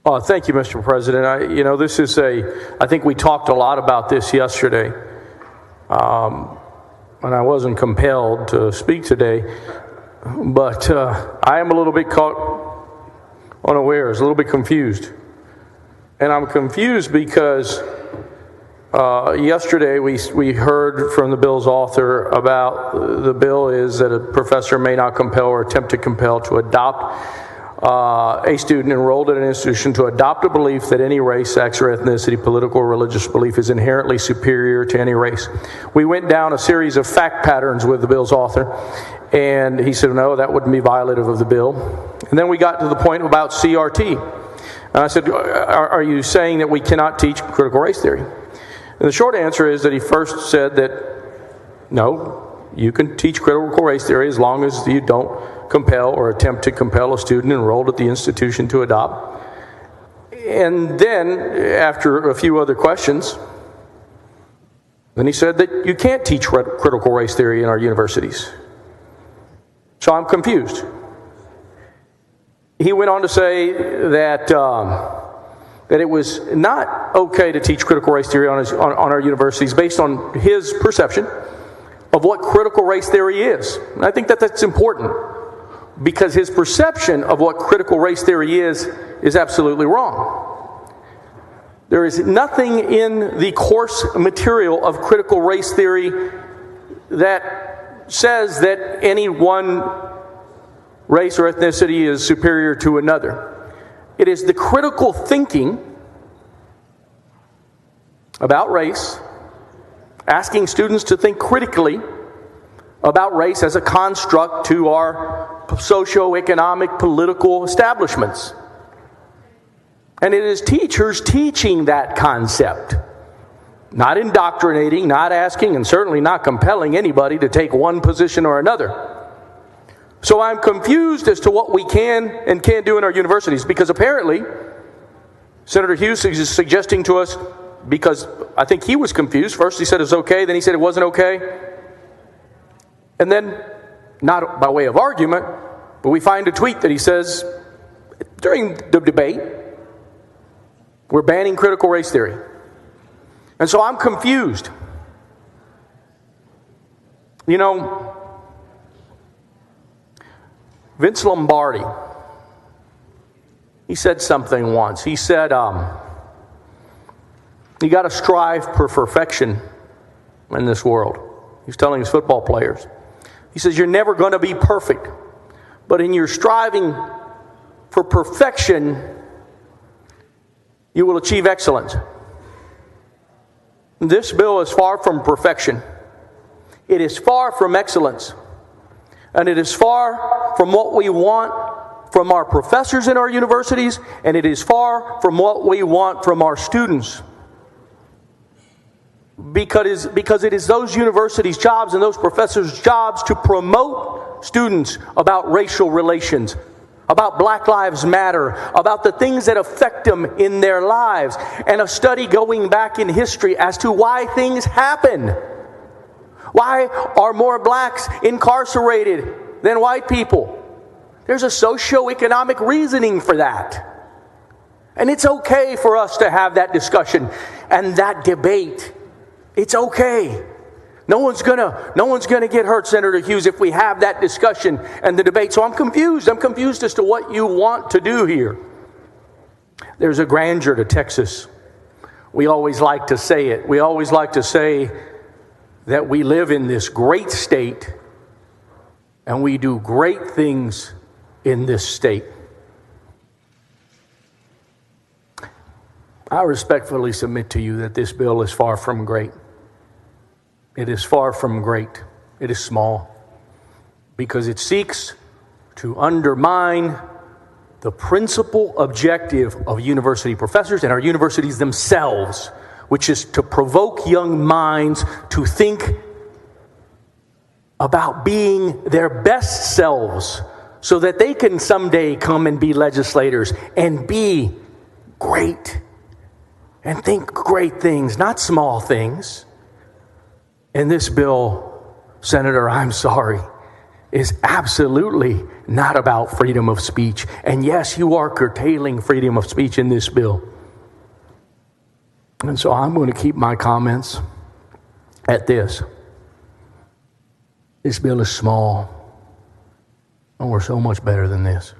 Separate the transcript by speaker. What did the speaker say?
Speaker 1: Thank you, Mr. President. I think we talked a lot about this yesterday, and I wasn't compelled to speak today, but I am a little bit caught unawares, a little bit confused. And I'm confused because yesterday we heard from the bill's author about the bill is that a professor may not compel or attempt to compel to adopt a student enrolled in an institution to adopt a belief that any race, sex, or ethnicity, political or religious belief is inherently superior to any race. We went down a series of fact patterns with the bill's author, and he said, no, that wouldn't be violative of the bill. And then we got to the point about CRT. And I said, are you saying that we cannot teach critical race theory? And the short answer is that he first said that, no, you can teach critical race theory as long as you don't compel or attempt to compel a student enrolled at the institution to adopt. And then, after a few other questions, then he said that you can't teach critical race theory in our universities. So I'm confused. He went on to say that it was not okay to teach critical race theory on our universities based on his perception of what critical race theory is. And I think that that's important, because his perception of what critical race theory is absolutely wrong. There is nothing in the course material of critical race theory that says that any one race or ethnicity is superior to another. It is the critical thinking about race, asking students to think critically about race as a construct to our socioeconomic, political establishments. And it is teachers teaching that concept, not indoctrinating, not asking, and certainly not compelling anybody to take one position or another. So I'm confused as to what we can and can't do in our universities, because apparently Senator Hughes is suggesting to us, because I think he was confused. First he said it was okay, then he said it wasn't okay. And then, not by way of argument, but we find a tweet that he says, during the debate, we're banning critical race theory. And so I'm confused. You know, Vince Lombardi, he said something once. He said, you got to strive for perfection in this world. He's telling his football players. He says, you're never going to be perfect, but in your striving for perfection, you will achieve excellence. This bill is far from perfection. It is far from excellence. And it is far from what we want from our professors in our universities, and it is far from what we want from our students. Because it is those universities' jobs and those professors' jobs to promote students about racial relations, about Black Lives Matter, about the things that affect them in their lives, and a study going back in history as to why things happen. Why are more blacks incarcerated than white people? There's a socioeconomic reasoning for that. And it's okay for us to have that discussion and that debate. It's okay. No one's gonna get hurt, Senator Hughes, if we have that discussion and the debate. So I'm confused. I'm confused as to what you want to do here. There's a grandeur to Texas. We always like to say it. We always like to say that we live in this great state and we do great things in this state. I respectfully submit to you that this bill is far from great. It is far from great. It is small, because it seeks to undermine the principal objective of university professors and our universities themselves, which is to provoke young minds to think about being their best selves so that they can someday come and be legislators and be great and think great things, not small things. And this bill, Senator, I'm sorry, is absolutely not about freedom of speech. And yes, you are curtailing freedom of speech in this bill. And so I'm going to keep my comments at this. This bill is small, and we're so much better than this.